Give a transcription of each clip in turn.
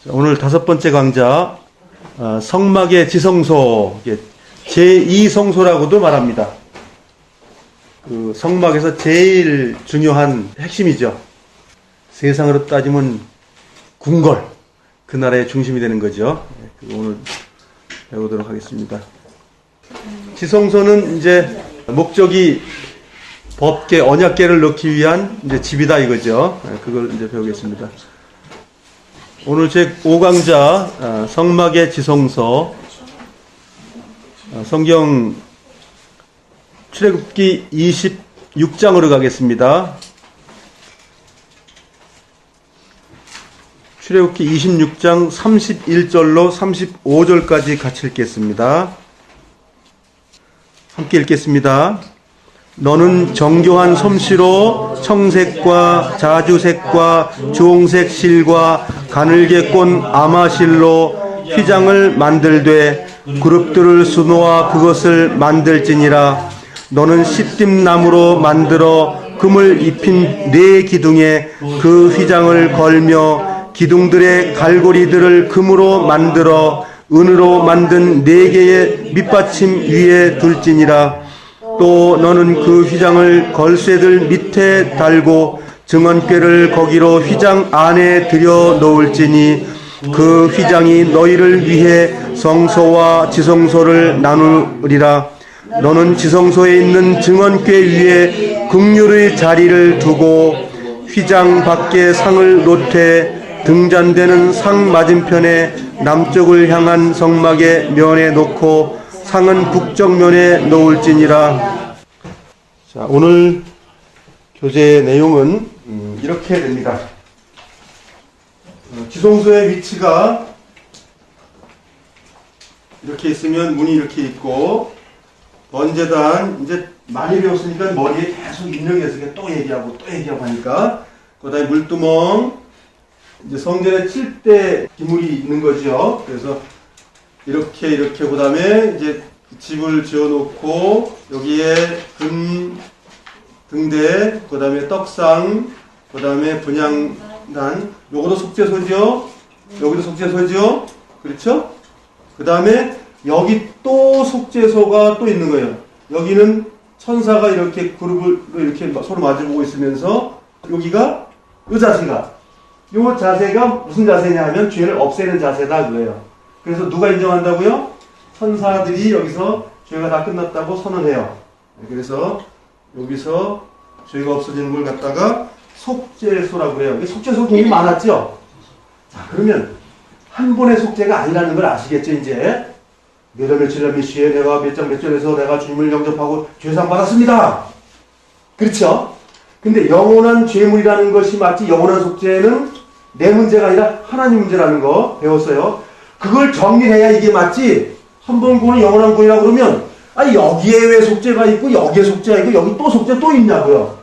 오늘 5번째 강좌, 성막의 지성소, 제2성소라고도 말합니다. 그 성막에서 제일 중요한 핵심이죠. 세상으로 따지면 궁궐, 그 나라의 중심이 되는 거죠. 오늘 배우도록 하겠습니다. 지성소는 이제 목적이 법계, 언약계를 넣기 위한 이제 집이다 이거죠. 그걸 이제 배우겠습니다. 오늘 제 5강좌 성막의 지성소, 성경 출애굽기 26장으로 가겠습니다. 출애굽기 26장 31절로 35절까지 같이 읽겠습니다. 함께 읽겠습니다. 너는 정교한 솜씨로 청색과 자주색과 주홍색 실과 가늘게 꼰 아마실로 휘장을 만들되 그룹들을 수놓아 그것을 만들지니라. 너는 시띠나무로 만들어 금을 입힌 네 기둥에 그 휘장을 걸며 기둥들의 갈고리들을 금으로 만들어 은으로 만든 네 개의 밑받침 위에 둘지니라. 또 너는 그 휘장을 걸쇠들 밑에 달고 증언궤를 거기로 휘장 안에 들여 놓을지니 그 휘장이 너희를 위해 성소와 지성소를 나누리라. 너는 지성소에 있는 증언궤 위에 긍휼의 자리를 두고 휘장 밖에 상을 놓되 등잔대는 상 맞은편에 남쪽을 향한 성막의 면에 놓고 상은 북쪽면에 놓을지니라. 자, 오늘 교재의 내용은 이렇게 됩니다. 지성소의 위치가 이렇게 있으면 문이 이렇게 있고, 번제단 이제 많이 배웠으니까 머리에 계속 입력해서 또 얘기하고 하니까, 그 다음에 물두멍, 이제 성전에 칠 때 기물이 있는 거죠. 그래서 이렇게 그 다음에 이제 집을 지어놓고 여기에 금 등대, 그 다음에 떡상, 그 다음에 분향단, 요것도 속죄소죠. 여기도 속죄소죠. 그렇죠? 그 다음에 여기 또 속죄소가 또 있는 거예요. 여기는 천사가 이렇게 그룹을 이렇게 서로 마주보고 있으면서 여기가 이 자세가 무슨 자세냐 하면 죄를 없애는 자세다 그거예요. 그래서 누가 인정한다고요? 천사들이 여기서 죄가 다 끝났다고 선언해요. 그래서 여기서 죄가 없어지는 걸 갖다가 속죄소라고 그래요. 속죄소 굉장히 많았죠? 자, 그러면 한 번의 속죄가 아니라는 걸 아시겠죠, 이제? 몇 시에 내가 몇 장 몇 절에서 내가 주님을 영접하고 죄상 받았습니다. 그렇죠? 근데 영원한 죄물이라는 것이 마치 영원한 속죄는 내 문제가 아니라 하나님 문제라는 거 배웠어요. 그걸 정리해야 이게 맞지. 한 번 구원은 영원한 구원이라고 그러면 여기에 왜 속죄가 있고 여기에 속죄가 있고 여기 또 속죄 또 있냐고요.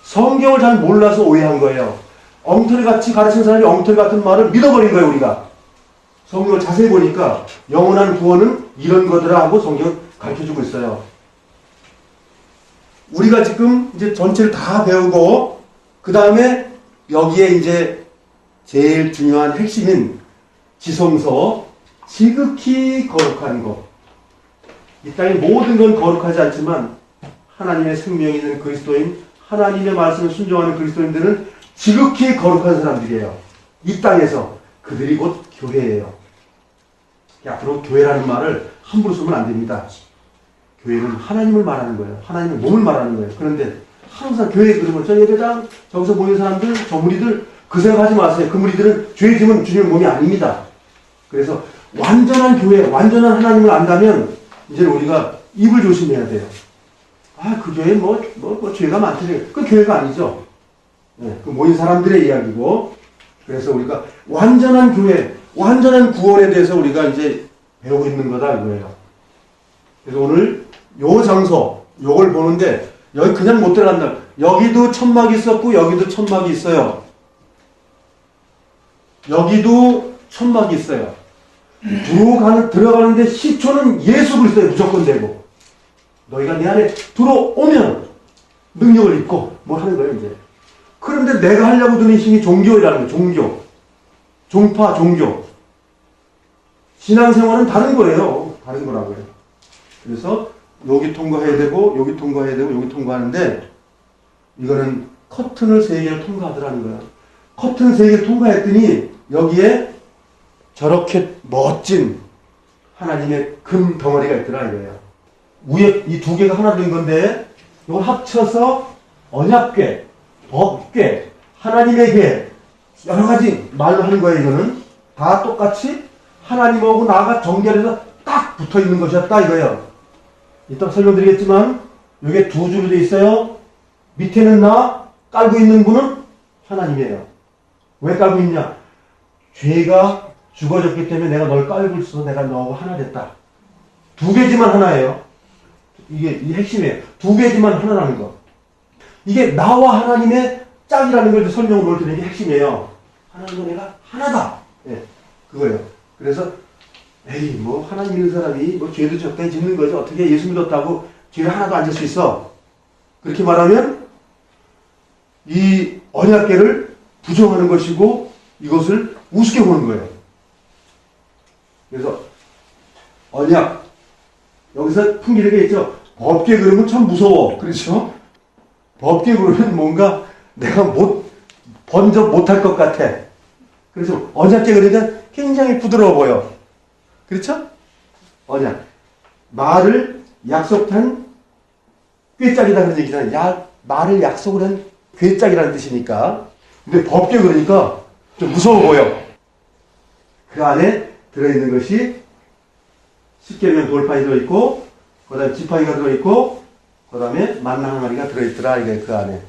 성경을 잘 몰라서 오해한 거예요. 엉터리같이 가르친 사람이 엉터리 같은 말을 믿어버린 거예요. 우리가 성경을 자세히 보니까 영원한 구원은 이런 거더라 하고 성경 가르쳐주고 있어요. 우리가 지금 이제 전체를 다 배우고 그 다음에 여기에 이제 제일 중요한 핵심인 지성소, 지극히 거룩한 것. 이 땅의 모든 건 거룩하지 않지만 하나님의 생명이 있는 그리스도인, 하나님의 말씀을 순종하는 그리스도인들은 지극히 거룩한 사람들이에요. 이 땅에서 그들이 곧 교회예요. 앞으로 교회라는 말을 함부로 쓰면 안 됩니다. 교회는 하나님을 말하는 거예요. 하나님의 몸을 말하는 거예요. 그런데 항상 교회 그러면 저 예배당 저기서 모인 사람들, 저 무리들 그 생각하지 마세요. 그 무리들은 죄 지면 주님의 몸이 아닙니다. 그래서 완전한 교회, 완전한 하나님을 안다면 이제 우리가 입을 조심해야 돼요. 그 교회 죄가 많더래요. 그 교회가 아니죠. 네, 그 모인 사람들의 이야기고. 그래서 우리가 완전한 교회, 완전한 구원에 대해서 우리가 이제 배우고 있는 거다 이거예요. 그래서 오늘 요 장소, 요걸 보는데 여기 그냥 못 들어간다. 여기도 천막이 있었고 여기도 천막이 있어요. 여기도 천막이 있어요. 들어가는데 시초는 예수 그리스도에 무조건 되고 너희가 내 안에 들어오면 능력을 입고 뭐 하는 거예요 이제. 그런데 내가 하려고 드는 힘이 종교라는 거예요. 종교. 종파, 종교. 신앙생활은 다른 거예요. 다른 거라고요. 그래서 여기 통과해야 되고 여기 통과해야 되고 여기 통과하는데 이거는 커튼을 3개를 통과하더라는 거예요. 커튼 3개를 통과했더니 여기에 저렇게 멋진 하나님의 금 덩어리가 있더라 이거예요. 위에 이 2개가 하나 된 건데 이걸 합쳐서 언약궤, 법궤, 하나님의 궤 여러 가지 말로 하는 거예요. 이거는 다 똑같이 하나님하고 나가 정결해서 딱 붙어 있는 것이었다 이거예요. 이따 설명드리겠지만 이게 2줄로 되어 있어요. 밑에는 나, 깔고 있는 분은 하나님이에요. 왜 깔고 있냐? 죄가 죽어졌기 때문에 내가 널 깔고 있어서 내가 너하고 하나 됐다. 2개지만 하나예요. 이게 이 핵심이에요. 2개지만 하나라는 거. 이게 나와 하나님의 짝이라는 걸 설명을 드리는 게 핵심이에요. 하나님과 내가 하나다. 예, 그거예요. 그래서 에이 뭐 하나님 믿는 사람이 뭐 죄도 적당히 짓는 거죠. 어떻게 예수 믿었다고 죄를 하나도 안 질 수 있어. 그렇게 말하면 이 언약궤를 부정하는 것이고 이것을 우습게 보는 거예요. 그래서 언약 여기서 풍기는 게 있죠. 법궤 그러면 참 무서워. 그렇죠? 법궤 그러면 뭔가 내가 번져 못할 것 같아. 그래서 언약궤 그러니까 굉장히 부드러워 보여. 그렇죠? 언약. 말을 약속한 꾀짝이다 그런 얘기잖아요. 말을 약속을 한 꾀짝이라는 뜻이니까. 근데 법궤 그러니까 좀 무서워 보여. 그 안에 들어있는 것이 십계명 돌판이 들어있고 그 다음에 지팡이가 들어있고 그 다음에 만나 한 마리가 들어있더라. 이게 그 안에.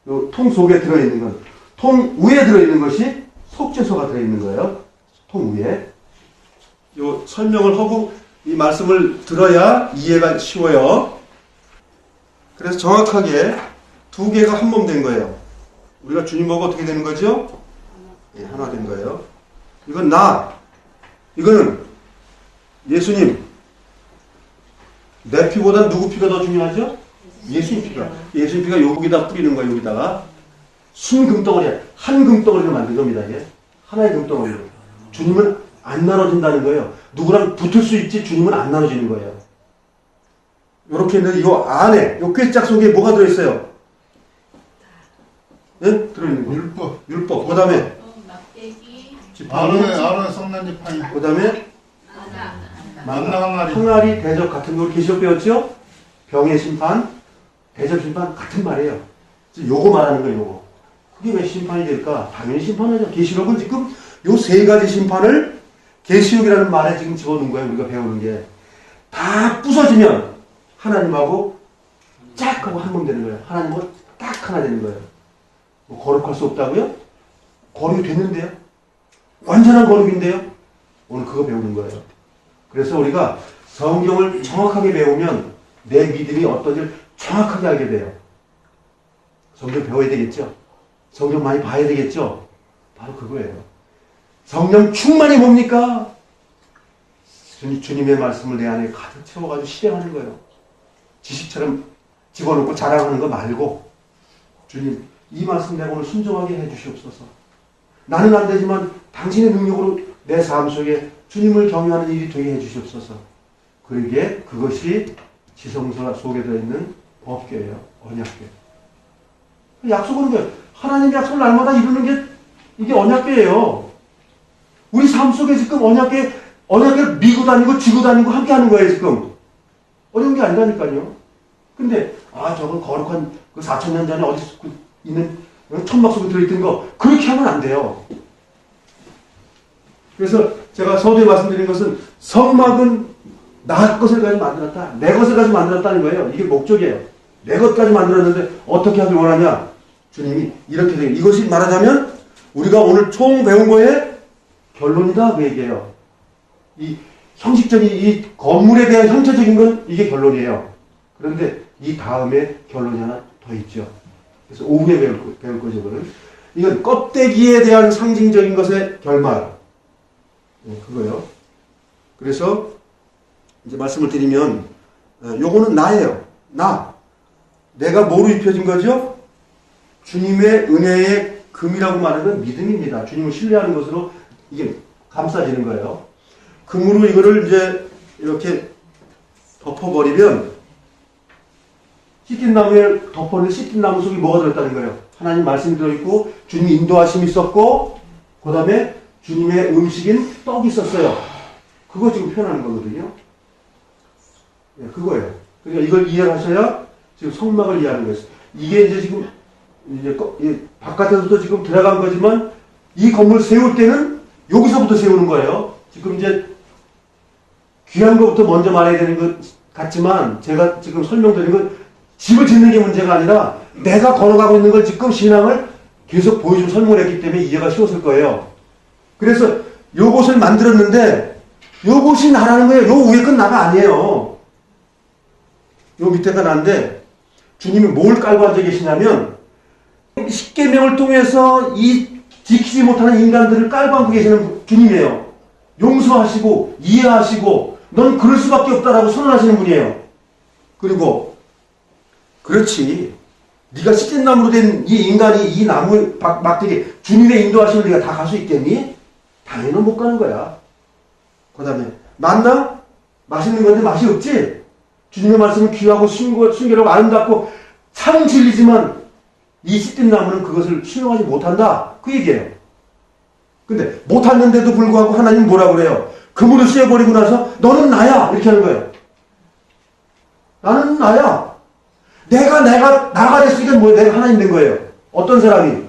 요 통 속에 들어있는 건 통 위에 들어있는 것이 속죄소가 들어있는 거예요. 통 위에. 요 설명을 하고 이 말씀을 들어야 이해가 쉬워요. 그래서 정확하게 2개가 한 몸 된 거예요. 우리가 주님하고 어떻게 되는 거죠? 예, 하나 된 거예요. 이건 이거는 예수님. 내 피보다 누구 피가 더 중요하죠? 예수님 피가. 예수님 피가 여기다 뿌리는 거예요. 여기다가. 순금덩어리, 한 금덩어리로 만든 겁니다. 이게. 하나의 금덩어리로. 주님은 안 나눠진다는 거예요. 누구랑 붙을 수 있지 주님은 안 나눠지는 거예요. 이렇게 했는데 이거 안에 이 꾀짝 속에 뭐가 들어있어요? 네? 들어있는 거. 율법. 그 다음에 아론의 성난 지팡이. 그 다음에 만나 항아리 대접 같은 거 계시록 배웠죠? 병의 심판, 대접 심판 같은 말이에요. 요거 말하는 거예요. 요거. 그게 왜 심판이 될까? 당연히 심판하죠. 계시록은 지금 요 3가지 심판을 계시록이라는 말에 지금 집어넣은 거예요. 우리가 배우는 게. 다 부서지면 하나님하고 짝 하고 한 몸 되는 거예요. 하나님하고 딱 하나 되는 거예요. 뭐 거룩할 수 없다고요? 거룩이 됐는데요? 완전한 거룩인데요? 오늘 그거 배우는 거예요. 그래서 우리가 성경을 정확하게 배우면 내 믿음이 어떤지 정확하게 알게 돼요. 성경 배워야 되겠죠? 성경 많이 봐야 되겠죠? 바로 그거예요. 성령 충만이 뭡니까? 주님의 말씀을 내 안에 가득 채워가지고 실행하는 거예요. 지식처럼 집어넣고 자랑하는 거 말고 주님 이 말씀 내가 오늘 순종하게 해주시옵소서. 나는 안 되지만 당신의 능력으로 내 삶 속에 주님을 경외하는 일이 되게 해주시옵소서. 그것이 지성서 속에 들어있는 법궤예요. 언약궤. 약속하는 거예요. 하나님의 약속을 날마다 이루는 게 이게 언약궤예요. 우리 삶 속에 지금 언약궤를 미고 다니고 지고 다니고 함께 하는 거예요. 지금. 어려운 게 아니라니까요. 근데 저건 거룩한 그 4,000년 전에 어디 있는 천막 속에 들어있던 거 그렇게 하면 안 돼요. 그래서 제가 서두에 말씀드린 것은 성막은 나 것을 가지고 만들었다. 내 것을 가지고 만들었다는 거예요. 이게 목적이에요. 내 것까지 만들었는데 어떻게 하길 원하냐. 주님이 이렇게 돼요. 이것이 말하자면 우리가 오늘 총 배운 거에 결론이다 그 얘기예요. 이 형식적인 이 건물에 대한 형체적인 건 이게 결론이에요. 그런데 이 다음에 결론이 하나 더 있죠. 그래서 오후에 배울 거죠. 이건 껍데기에 대한 상징적인 것의 결말. 그거예요. 그래서 이제 말씀을 드리면 요거는 나예요. 내가 뭐로 입혀진 거죠? 주님의 은혜의 금이라고 말하는 건 믿음입니다. 주님을 신뢰하는 것으로 이게 감싸지는 거예요. 금으로 이거를 이제 이렇게 덮어버리면 시띠나무에 덮어놓은 시띠나무 속에 뭐가 들어있다는 거예요? 하나님 말씀이 들어있고 주님 인도하심이 있었고 그 다음에 주님의 음식인 떡이 있었어요. 그거 지금 표현하는 거거든요. 네, 그거예요. 그러니까 이걸 이해하셔야 지금 성막을 이해하는 거예요. 이게 이제 지금 이제 바깥에서부터 지금 들어간 거지만 이 건물 세울 때는 여기서부터 세우는 거예요. 지금 이제 귀한 것부터 먼저 말해야 되는 것 같지만 제가 지금 설명드린 건 집을 짓는 게 문제가 아니라 내가 걸어가고 있는 걸 지금 신앙을 계속 보여주고 설명을 했기 때문에 이해가 쉬웠을 거예요. 그래서 요것을 만들었는데 요것이 나라는 거예요. 요 위에 건 나가 아니에요. 요 밑에가 나인데 주님이 뭘 깔고 앉아 계시냐면 십계명을 통해서 이 지키지 못하는 인간들을 깔고 앉고 계시는 주님이에요. 용서하시고 이해하시고 넌 그럴 수밖에 없다라고 선언하시는 분이에요. 그리고 그렇지 네가 시찐나무로 된 이 인간이 이 나무 막대기 주님의 인도하심을 네가 다 갈 수 있겠니? 당연히 못 가는 거야. 그 다음에 맞나? 맛있는 건데 맛이 없지? 주님의 말씀은 귀하고 순결하고 아름답고 참 진리지만 이 시찐나무는 그것을 수용하지 못한다. 그 얘기예요. 근데 못하는데도 불구하고 하나님 뭐라고 그래요? 그물을 씌워버리고 나서 너는 나야 이렇게 하는 거예요. 나는 나야. 내가 나가 됐으니까 뭐 내가 하나님 된 거예요. 어떤 사람이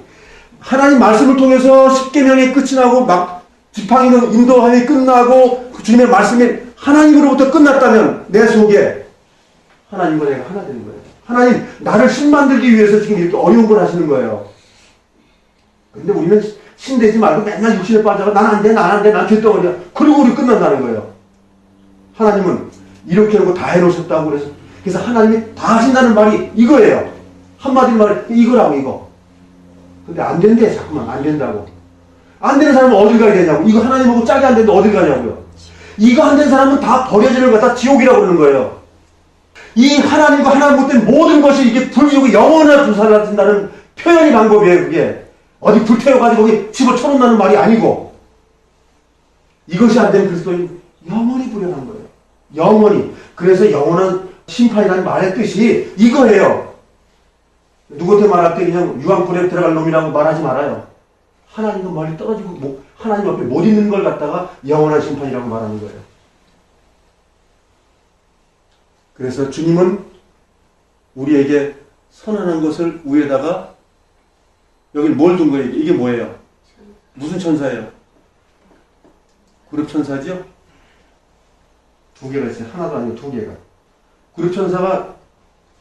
하나님 말씀을 통해서 십계명이 끝이 나고 막 지팡이는 인도함이 끝나고 그 주님의 말씀이 하나님으로부터 끝났다면 내 속에 하나님과 내가 하나 되는 거예요. 하나님 나를 신 만들기 위해서 지금 이렇게 어려운 걸 하시는 거예요. 근데 우리는 신되지 말고 맨날 육신에 빠져가 난 안 돼, 난 안 돼, 난 뒷덩어리야. 그리고 우리 끝난다는 거예요. 하나님은 이렇게 하고 다 해놓으셨다고 그래서 하나님이 다 하신다는 말이 이거예요. 한마디로 말해 이거라고 이거. 근데 안 된대 자꾸만 안 된다고. 안 되는 사람은 어딜 가야 되냐고. 이거 하나님하고 짝이 안 되는데 어딜 가냐고요. 이거 안 된 사람은 다 버려지는 거 다 지옥이라고 그러는 거예요. 이 하나님과 하나님 못된 모든 것이 이게 불지옥이 영원한 부살한다는 표현이 방법이에요. 그게 어디 불태워가지고 거기 집어쳐놓는다는 말이 아니고 이것이 안 되는 그리스도인 영원히 불행한 거예요. 영원히. 그래서 영원한 심판이라는 말의 뜻이 이거예요. 누구한테 말할 때 그냥 유황불에 들어갈 놈이라고 말하지 말아요. 하나님과 멀리 떨어지고 하나님 앞에 못 있는 걸 갖다가 영원한 심판이라고 말하는 거예요. 그래서 주님은 우리에게 선언한 것을 위에다가 여기 뭘 둔 거예요? 이게 뭐예요? 무슨 천사예요? 그룹 천사죠? 두 개가 있어요. 하나도 아니고 두 개가. 그룹 천사가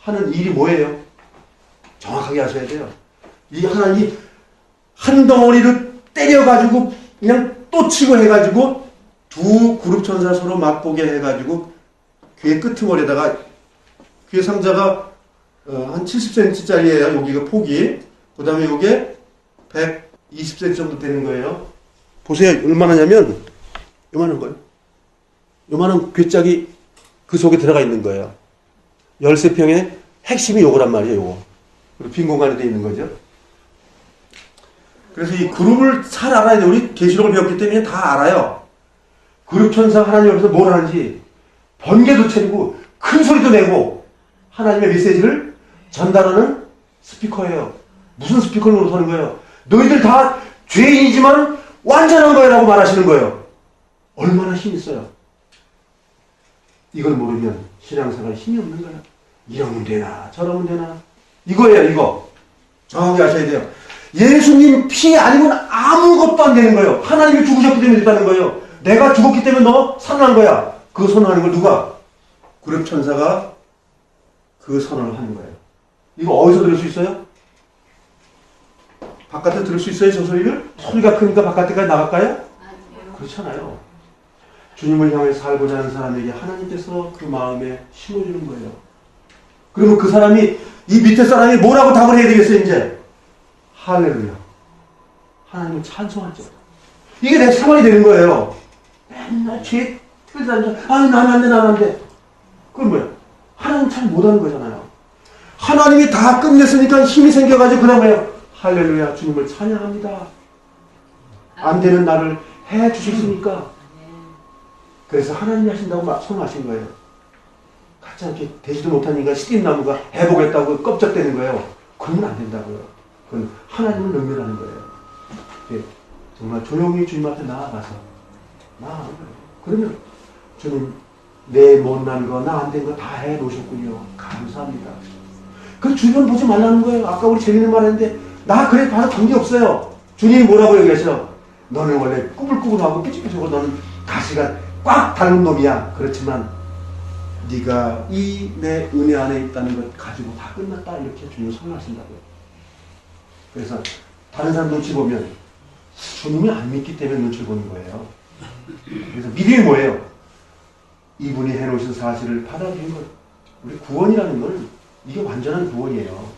하는 일이 뭐예요? 정확하게 하셔야 돼요. 이 하나님이 한 덩어리를 때려가지고 그냥 또 치고 해가지고 두 그룹 천사 서로 맛보게 해가지고 귀의 끄트머리에다가 귀의 상자가 한 70cm짜리예요. 여기가 폭이. 그 다음에 이게 120cm 정도 되는 거예요. 보세요. 얼마나냐면 요만한 거예요. 요만한 괴짝이 그 속에 들어가 있는 거예요. 13평의 핵심이 요거란 말이에요. 요거. 그리고 빈 공간에 되어 있는 거죠. 그래서 이 그룹을 잘 알아야 돼요. 우리 계시록을 배웠기 때문에 다 알아요. 그룹 천사 하나님 앞에서 뭘 하는지 번개도 쳐리고 큰 소리도 내고 하나님의 메시지를 전달하는 스피커예요. 무슨 스피커를 노릇하는 거예요? 너희들 다 죄인이지만 완전한 거야 라고 말하시는 거예요. 얼마나 힘이 있어요. 이걸 모르면 신앙생활에 힘이 없는 거야. 이러면 되나 저러면 되나 이거예요. 이거 정확히 아셔야 돼요. 예수님 피 아니면 아무것도 안 되는 거예요. 하나님이 죽으셨기 때문에 됐다는 거예요. 내가 죽었기 때문에 너 살아난 거야. 그 선언하는 걸 누가? 그룹 천사가 그 선언을 하는 거예요. 이거 어디서 들을 수 있어요? 바깥에 들을 수 있어요? 저 소리를? 소리가 크니까 바깥에까지 나갈까요? 그렇잖아요. 주님을 향해 살고자 하는 사람에게 하나님께서 그 마음에 심어주는 거예요. 그러면 그 사람이 이 밑에 사람이 뭐라고 답을 해야 되겠어요? 이제 할렐루야. 하나님을 찬송하죠. 이게 내 생활이 되는 거예요. 맨날 죄 틀다니까 나는 안 돼, 나는 안 돼. 그건 뭐야? 하나님 참 못하는 거잖아요. 하나님이 다 끝냈으니까 힘이 생겨가지고 그 다음에 할렐루야 주님을 찬양합니다. 안 되는 나를 해 주셨으니까. 그래서 하나님이 하신다고 선언하신 거예요. 같이 않게 되지도 못한 인간 시딘나무가 해보겠다고 껍적대는 거예요. 그러면 안 된다고요. 그건 하나님을 능멸하는 거예요. 정말 조용히 주님 앞에 나아가는 거예요. 그러면 주님 내 못난 거, 나 안 된 거 다 해놓으셨군요. 감사합니다. 그래서 주변 보지 말라는 거예요. 아까 우리 재밌는 말 했는데 나 그래 봐도 관계없어요. 주님이 뭐라고 얘기하셔? 너는 원래 꾸불꾸불하고 삐죽삐죽하고 너는 가시가 꽉 닳는 놈이야. 그렇지만 네가 이 내 은혜 안에 있다는 것 가지고 다 끝났다. 이렇게 주님을 선언하신다고요. 그래서 다른 사람 눈치 보면 주님이 안 믿기 때문에 눈치를 보는 거예요. 그래서 믿음이 뭐예요? 이분이 해놓으신 사실을 받아들인 것. 우리 구원이라는 건 이게 완전한 구원이에요.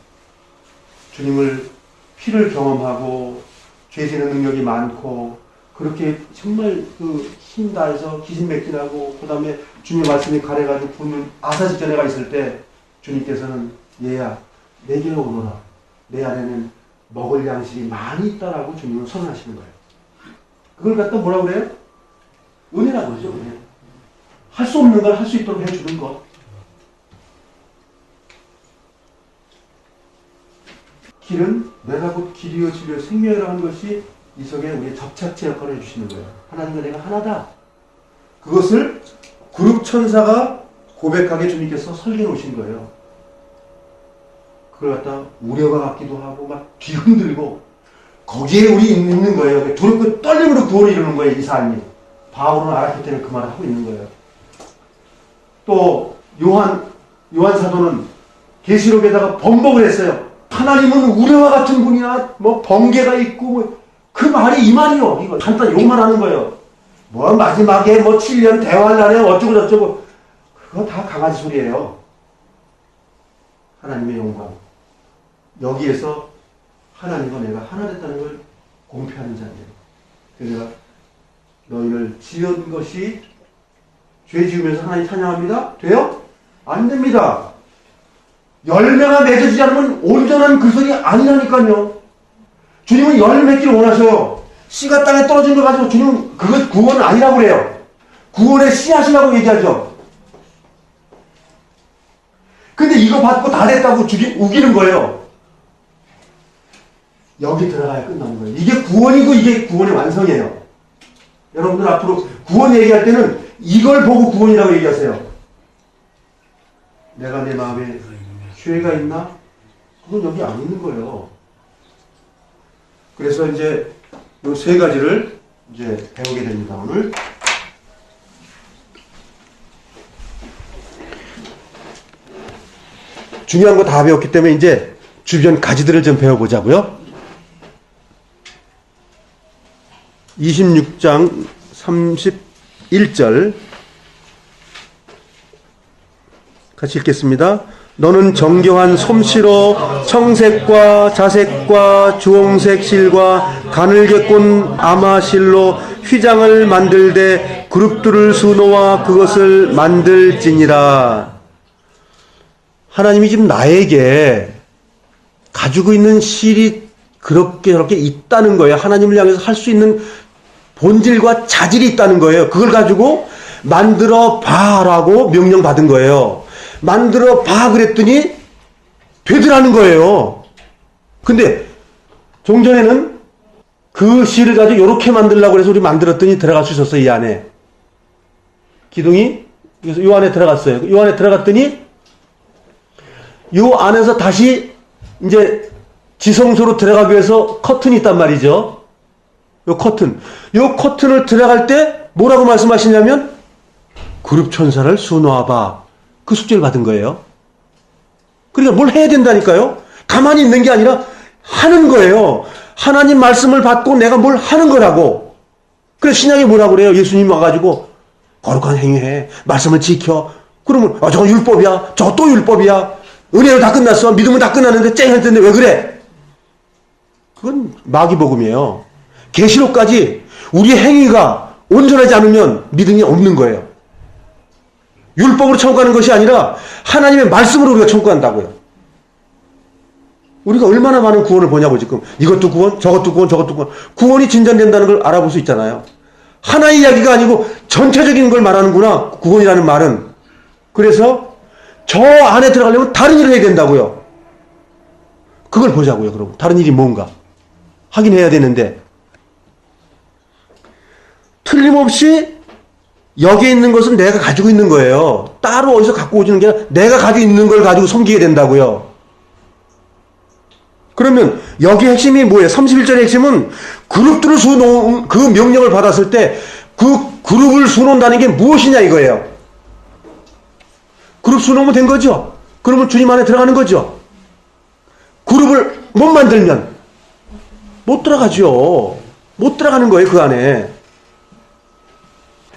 주님을 피를 경험하고 죄 지는 능력이 많고 그렇게 정말 그 힘 다해서 기진맥진하고 그 다음에 주님의 말씀이 가래가지고 굶는 아사직전에 가 있을 때 주님께서는 얘야 내게로 오너라. 내 안에는 먹을 양식이 많이 있다라고 주님은 선언하시는 거예요. 그걸 갖다 뭐라 그래요? 은혜라고 그러죠. 은혜. 할 수 없는 걸 할 수 있도록 해주는 것. 길은 내가 곧 길이요 진리요 생명이라 하는 것이 이 속에 우리의 접착제 역할을 해주시는 거예요. 하나님과 내가 하나다. 그것을 그룹 천사가 고백하게 주님께서 설계해 놓으신 거예요. 그걸 갖다 우려가 같기도 하고 막 뒤흔들고 거기에 우리 있는 거예요. 두렵고 떨림으로 구원을 이루는 거예요. 이 삶이. 바울은 알았기 때문에 그 말을 하고 있는 거예요. 또 요한 사도는 계시록에다가 번복을 했어요. 하나님은 우리와 같은 분이야. 뭐 번개가 있고 그 말이 이 말이요. 이거 간단 욕만 하는 거예요. 뭐 마지막에 뭐 7년 대화할 날에 어쩌고 저쩌고 그거 다 강아지 소리예요. 하나님의 영광. 여기에서 하나님과 내가 하나 됐다는 걸 공표하는 자리예요. 그래서 내가 너희를 지은 것이 죄 지으면서 하나님 찬양합니다. 돼요? 안 됩니다. 열매가 맺어지지 않으면 온전한 그리스도인이 아니라니까요. 주님은 열매 맺기를 원하셔요. 씨가 땅에 떨어진 걸 가지고 주님은 그것 구원은 아니라고 그래요. 구원의 씨앗이라고 얘기하죠. 근데 이거 받고 다 됐다고 우기는 거예요. 여기 들어가야 끝나는 거예요. 이게 구원이고 이게 구원의 완성이에요. 여러분들 앞으로 구원 얘기할 때는 이걸 보고 구원이라고 얘기하세요. 내가 내 마음에 죄가 있나? 그건 여기 안 있는 거예요. 그래서 이제 이 세 가지를 이제 배우게 됩니다, 오늘. 중요한 거 다 배웠기 때문에 이제 주변 가지들을 좀 배워보자고요. 26장 31절 같이 읽겠습니다. 너는 정교한 솜씨로 청색과 자색과 주홍색 실과 가늘게 꼰 아마실로 휘장을 만들되 그룹들을 수놓아 그것을 만들지니라. 하나님이 지금 나에게 가지고 있는 실이 그렇게 있다는 거예요. 하나님을 향해서 할 수 있는 본질과 자질이 있다는 거예요. 그걸 가지고 만들어 봐라고 명령받은 거예요. 만들어 봐 그랬더니 되더라는 거예요. 근데 종전에는 그 실을 가지고 이렇게 만들려고 해서 우리 만들었더니 들어갈 수 있었어요. 이 안에 기둥이 그래서 이 안에 들어갔어요. 이 안에 들어갔더니 이 안에서 다시 이제 지성소로 들어가기 위해서 커튼이 있단 말이죠. 요 커튼을 들어갈 때 뭐라고 말씀하시냐면 그룹 천사를 수놓아봐. 그 숙제를 받은 거예요. 그러니까 뭘 해야 된다니까요. 가만히 있는 게 아니라 하는 거예요. 하나님 말씀을 받고 내가 뭘 하는 거라고. 그래서 신약이 뭐라고 그래요. 예수님 와가지고 거룩한 행위해. 말씀을 지켜. 그러면 저거 율법이야. 저거 또 율법이야. 은혜로 다 끝났어. 믿음은 다 끝났는데 쨍 했는데 왜 그래? 그건 마귀복음이에요. 계시록까지 우리의 행위가 온전하지 않으면 믿음이 없는 거예요. 율법으로 청구하는 것이 아니라 하나님의 말씀으로 우리가 청구한다고요. 우리가 얼마나 많은 구원을 보냐고 지금. 이것도 구원, 저것도 구원, 저것도 구원. 구원이 진전된다는 걸 알아볼 수 있잖아요. 하나의 이야기가 아니고 전체적인 걸 말하는구나. 구원이라는 말은. 그래서 저 안에 들어가려면 다른 일을 해야 된다고요. 그걸 보자고요. 그럼 다른 일이 뭔가 확인해야 되는데 틀림없이 여기에 있는 것은 내가 가지고 있는 거예요. 따로 어디서 갖고 오지는 게 아니라 내가 가지고 있는 걸 가지고 섬기게 된다고요. 그러면 여기 핵심이 뭐예요? 31절의 핵심은 그룹들을 수놓은 그 명령을 받았을 때 그 그룹을 수놓는다는 게 무엇이냐 이거예요. 그룹 수놓으면 된 거죠. 그러면 주님 안에 들어가는 거죠. 그룹을 못 만들면 못 들어가죠. 못 들어가는 거예요. 그 안에.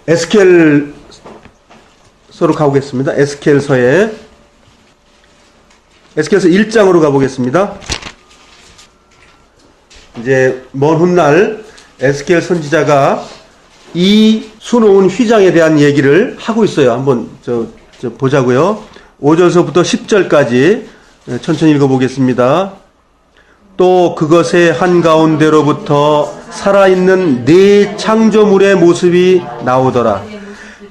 에스겔서로 가보겠습니다. 에스겔서에 에스겔서 1장으로 가보겠습니다. 이제 먼 훗날 에스겔 선지자가 이 수놓은 휘장에 대한 얘기를 하고 있어요. 한번 보자고요. 5절서부터 10절까지 천천히 읽어보겠습니다. 또 그것의 한가운데로부터 살아있는 네 창조물의 모습이 나오더라.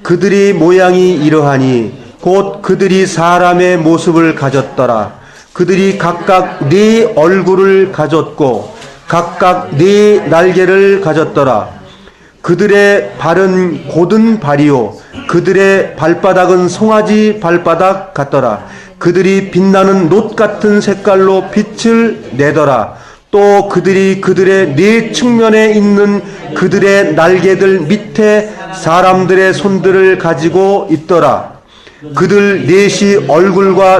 그들이 모양이 이러하니 곧 그들이 사람의 모습을 가졌더라. 그들이 각각 네 얼굴을 가졌고 각각 네 날개를 가졌더라. 그들의 발은 곧은 발이요 그들의 발바닥은 송아지 발바닥 같더라. 그들이 빛나는 놋 같은 색깔로 빛을 내더라. 또 그들이 그들의 네 측면에 있는 그들의 날개들 밑에 사람들의 손들을 가지고 있더라. 그들 넷이 얼굴과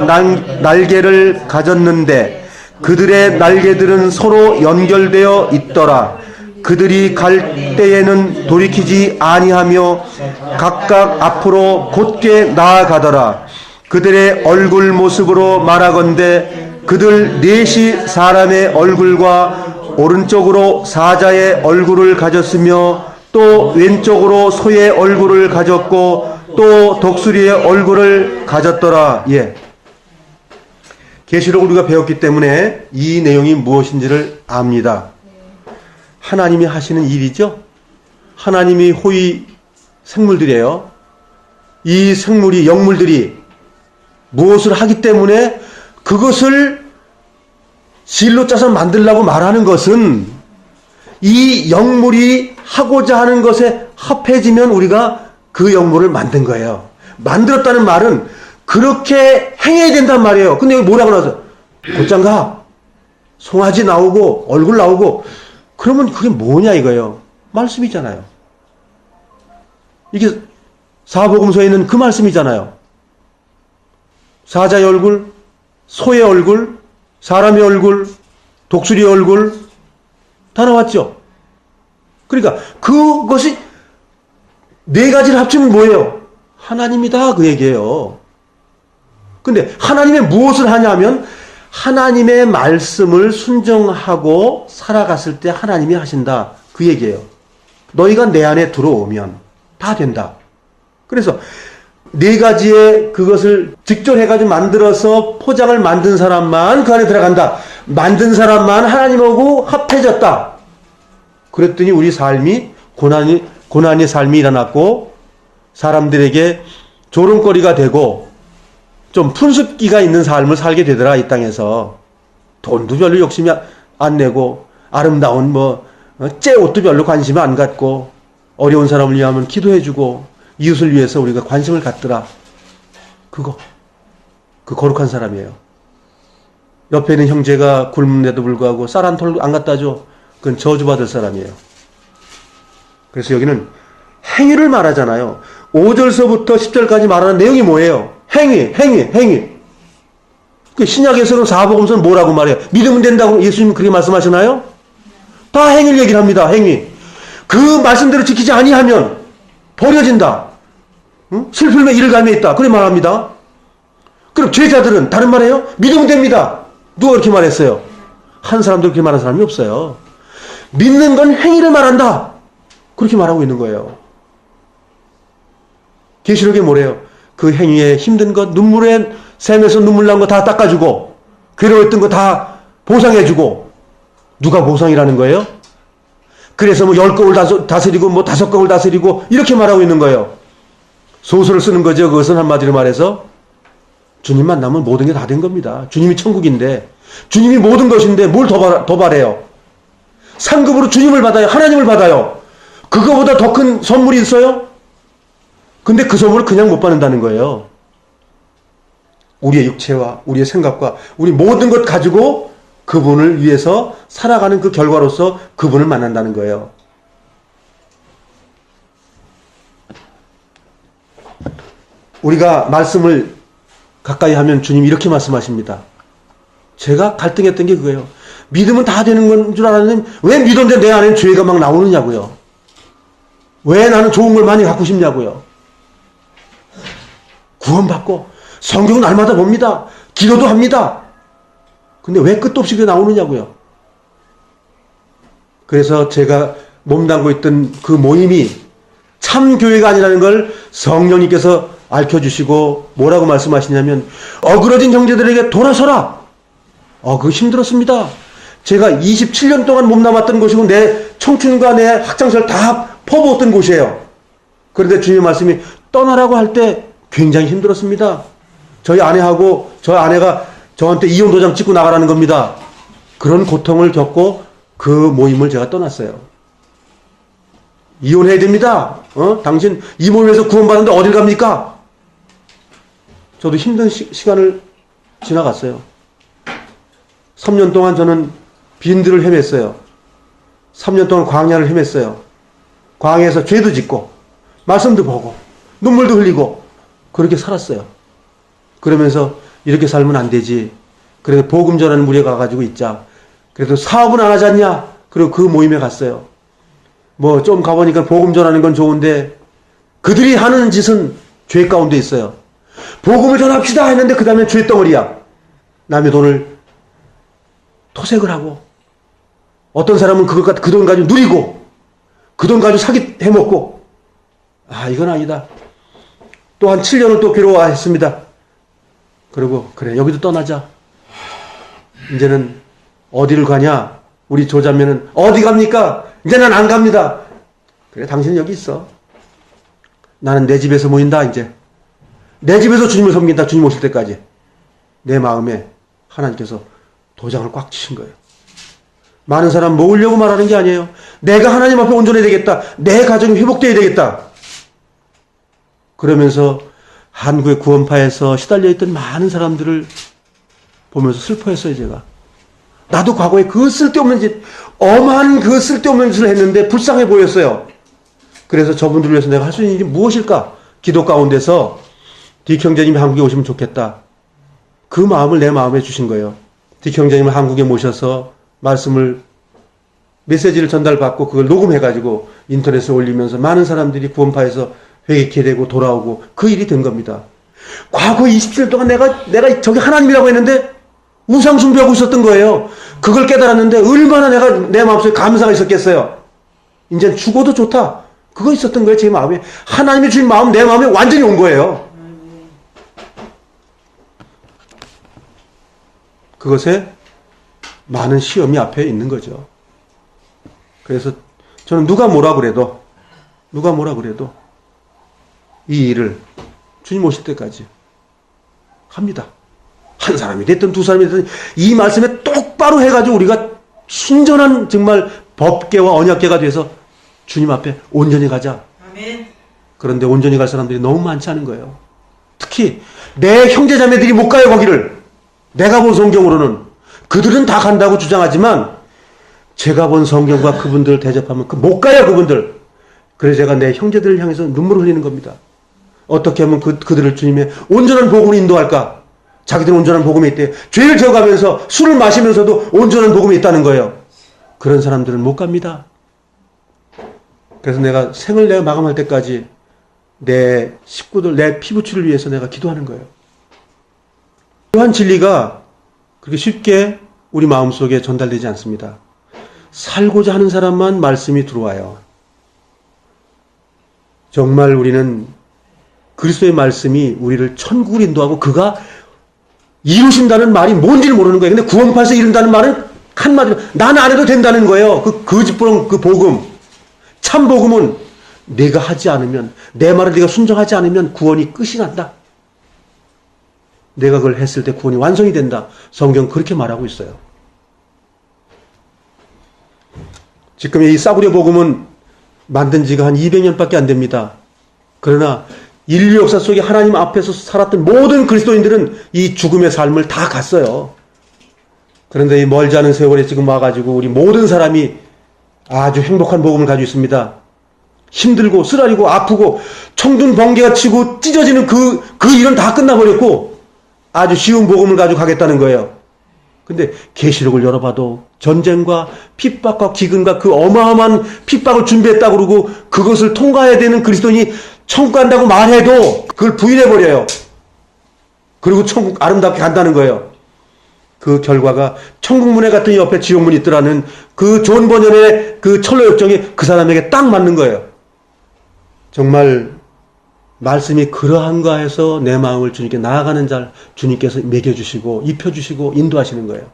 날개를 가졌는데 그들의 날개들은 서로 연결되어 있더라. 그들이 갈 때에는 돌이키지 아니하며 각각 앞으로 곧게 나아가더라. 그들의 얼굴 모습으로 말하건대 그들 넷이 사람의 얼굴과 오른쪽으로 사자의 얼굴을 가졌으며 또 왼쪽으로 소의 얼굴을 가졌고 또 독수리의 얼굴을 가졌더라. 예. 계시록을 우리가 배웠기 때문에 이 내용이 무엇인지를 압니다. 하나님이 하시는 일이죠. 하나님이 호위 생물들이에요. 이 생물이 영물들이 무엇을 하기 때문에 그것을 실로 짜서 만들라고 말하는 것은 이 영물이 하고자 하는 것에 합해지면 우리가 그 영물을 만든 거예요. 만들었다는 말은 그렇게 행해야 된단 말이에요. 근데 여기 뭐라고 나와서 곧장 가. 송아지 나오고 얼굴 나오고 그러면 그게 뭐냐 이거예요. 말씀이잖아요. 이게 사복음서에 있는 그 말씀이잖아요. 사자의 얼굴, 소의 얼굴, 사람의 얼굴, 독수리의 얼굴 다 나왔죠. 그러니까 그것이 네 가지를 합치면 뭐예요? 하나님이다 그 얘기예요. 근데 하나님이 무엇을 하냐면 하나님의 말씀을 순종하고 살아갔을 때 하나님이 하신다 그 얘기예요. 너희가 내 안에 들어오면 다 된다. 그래서 네 가지의 그것을 직접해가지고 만들어서 포장을 만든 사람만 그 안에 들어간다. 만든 사람만 하나님하고 합해졌다. 그랬더니 우리 삶이 고난의 삶이 일어났고 사람들에게 조롱거리가 되고 좀 푼숫기가 있는 삶을 살게 되더라. 이 땅에서 돈도 별로 욕심이 안 내고 아름다운 째 옷도 별로 관심이 안 갖고 어려운 사람을 위하면 기도해주고 이웃을 위해서 우리가 관심을 갖더라. 그 거룩한 사람이에요. 옆에 있는 형제가 굶는데도 불구하고 쌀 한 톨 안 갖다 줘. 그건 저주받을 사람이에요. 그래서 여기는 행위를 말하잖아요. 5절서부터 10절까지 말하는 내용이 뭐예요? 행위. 그 신약에서는 사복음서는 뭐라고 말해요? 믿으면 된다고 예수님 그렇게 말씀하시나요? 다 행위를 얘기를 합니다. 행위. 그 말씀대로 지키지 아니하면 버려진다. 응? 슬픔의 이를 감에 있다. 그렇게 말합니다. 그럼 제자들은 다른 말이에요? 믿으면 됩니다. 누가 그렇게 말했어요? 한 사람도 그렇게 말한 사람이 없어요. 믿는 건 행위를 말한다. 그렇게 말하고 있는 거예요. 계시록에 뭐래요? 그 행위에 힘든 것, 눈물에 샘에서 눈물 난 거 다 닦아주고 괴로웠던 거 다 보상해주고. 누가 보상이라는 거예요? 그래서 뭐 10gov을 다스리고 뭐 5gov을 다스리고 이렇게 말하고 있는 거예요. 소설을 쓰는 거죠. 그것은 한마디로 말해서 주님 만나면 모든 게 다 된 겁니다. 주님이 천국인데 주님이 모든 것인데 뭘 더 바래요? 상급으로 주님을 받아요. 하나님을 받아요. 그거보다 더 큰 선물이 있어요? 근데 그 선물을 그냥 못 받는다는 거예요. 우리의 육체와 우리의 생각과 우리 모든 것 가지고 그분을 위해서 살아가는 그 결과로서 그분을 만난다는 거예요. 우리가 말씀을 가까이 하면 주님이 이렇게 말씀하십니다. 제가 갈등했던 게 그거예요. 믿으면 다 되는 건 줄 알았는데 왜 믿었는데 내 안에 죄가 막 나오느냐고요. 왜 나는 좋은 걸 많이 갖고 싶냐고요. 구원받고 성경 날마다 봅니다. 기도도 합니다. 근데 왜 끝도 없이 그게 나오느냐고요. 그래서 제가 몸담고 있던 그 모임이 참 교회가 아니라는 걸 성령님께서 알려주시고 뭐라고 말씀하시냐면 어그러진 형제들에게 돌아서라. 그거 힘들었습니다. 제가 27년 동안 몸담았던 곳이고 내 청춘과 내 학창시절 다 퍼부었던 곳이에요. 그런데 주님 말씀이 떠나라고 할 때 굉장히 힘들었습니다. 저희 아내하고 저희 아내가 저한테 이혼 도장 찍고 나가라는 겁니다. 그런 고통을 겪고 그 모임을 제가 떠났어요. 이혼해야 됩니다. 당신 이 모임에서 구원받는데 어딜 갑니까? 저도 힘든 시간을 지나갔어요. 3년 동안 저는 빈들을 헤맸어요. 3년 동안 광야를 헤맸어요. 광야에서 죄도 짓고 말씀도 보고 눈물도 흘리고 그렇게 살았어요. 그러면서 이렇게 살면 안 되지. 그래서 복음 전하는 무리에 가가지고 있자. 그래도 사업은 안 하지 않냐? 그리고 그 모임에 갔어요. 뭐 좀 가보니까 복음 전하는 건 좋은데 그들이 하는 짓은 죄 가운데 있어요. 복음을 전합시다 했는데 그 다음에 죄 덩어리야. 남의 돈을 토색을 하고 어떤 사람은 그 돈 가지고 누리고 그 돈 가지고 사기 해먹고 이건 아니다. 또 한 7년을 또 괴로워했습니다. 그리고 그래 여기도 떠나자. 이제는 어디를 가냐? 우리 조자매는 어디 갑니까? 이제 난 안 갑니다. 그래 당신은 여기 있어. 나는 내 집에서 모인다. 이제 내 집에서 주님을 섬긴다. 주님 오실 때까지. 내 마음에 하나님께서 도장을 꽉 치신 거예요. 많은 사람 모으려고 말하는 게 아니에요. 내가 하나님 앞에 온전해야 되겠다. 내 가정이 회복돼야 되겠다. 그러면서 한국의 구원파에서 시달려 있던 많은 사람들을 보면서 슬퍼했어요. 제가. 나도 과거에 그 쓸데없는 짓, 엄한 그 쓸데없는 짓을 했는데 불쌍해 보였어요. 그래서 저분들을 위해서 내가 할 수 있는 일이 무엇일까? 기도 가운데서 딕 형제님이 한국에 오시면 좋겠다. 그 마음을 내 마음에 주신 거예요. 딕 형제님을 한국에 모셔서 말씀을 메시지를 전달받고 그걸 녹음해가지고 인터넷에 올리면서 많은 사람들이 구원파에서 회개케 되고 돌아오고 그 일이 된 겁니다. 과거 27년 동안 내가 저기 하나님이라고 했는데 우상 숭배하고 있었던 거예요. 그걸 깨달았는데 얼마나 내가 내 마음속에 감사가 있었겠어요. 이제 죽어도 좋다. 그거 있었던 거예요. 제 마음에. 하나님이 주신 마음 내 마음에 완전히 온 거예요. 그것에 많은 시험이 앞에 있는 거죠. 그래서 저는 누가 뭐라 그래도 이 일을 주님 오실 때까지 합니다. 한 사람이 됐든 두 사람이 됐든 이 말씀에 똑바로 해가지고 우리가 순전한 정말 법계와 언약계가 돼서 주님 앞에 온전히 가자. 아멘. 그런데 온전히 갈 사람들이 너무 많지 않은 거예요. 특히 내 형제자매들이 못 가요. 거기를. 내가 본 성경으로는 그들은 다 간다고 주장하지만 제가 본 성경과 그분들을 대접하면 못 가요. 그분들. 그래서 제가 내 형제들을 향해서 눈물을 흘리는 겁니다. 어떻게 하면 그들을 주님의 온전한 복음으로 인도할까? 자기들은 온전한 복음이 있대요. 죄를 지어가면서 술을 마시면서도 온전한 복음이 있다는 거예요. 그런 사람들은 못 갑니다. 그래서 내가 생을 내가 마감할 때까지 내 식구들, 내 피부치를 위해서 내가 기도하는 거예요. 또한 진리가 그렇게 쉽게 우리 마음속에 전달되지 않습니다. 살고자 하는 사람만 말씀이 들어와요. 정말 우리는 그리스도의 말씀이 우리를 천국을 인도하고 그가 이루신다는 말이 뭔지를 모르는 거예요. 근데 구원파에서 이룬다는 말은 한마디로 나는 안 해도 된다는 거예요. 그 거짓부렁 그 복음. 참 복음은 내가 하지 않으면, 내 말을 네가 순종하지 않으면 구원이 끝이 난다. 내가 그걸 했을 때 구원이 완성이 된다. 성경 그렇게 말하고 있어요. 지금 이 싸구려 복음은 만든 지가 한 200년밖에 안 됩니다. 그러나 인류 역사 속에 하나님 앞에서 살았던 모든 그리스도인들은 이 죽음의 삶을 다 갔어요. 그런데 이 멀지 않은 세월에 지금 와가지고 우리 모든 사람이 아주 행복한 복음을 가지고 있습니다. 힘들고 쓰라리고 아프고 청둔 번개가 치고 찢어지는 그 일은 다 끝나버렸고 아주 쉬운 복음을 가지고 가겠다는 거예요. 근데 계시록을 열어봐도 전쟁과 핍박과 기근과 그 어마어마한 핍박을 준비했다고 그러고 그것을 통과해야 되는 그리스도인이 천국 간다고 말해도 그걸 부인해버려요. 그리고 천국 아름답게 간다는 거예요. 그 결과가 천국문에 같은 옆에 지옥문이 있더라는 그 존 버년의 그 철로 역정이 그 사람에게 딱 맞는 거예요. 정말 말씀이 그러한가 해서 내 마음을 주님께 나아가는 자 주님께서 먹여주시고 입혀주시고 인도하시는 거예요.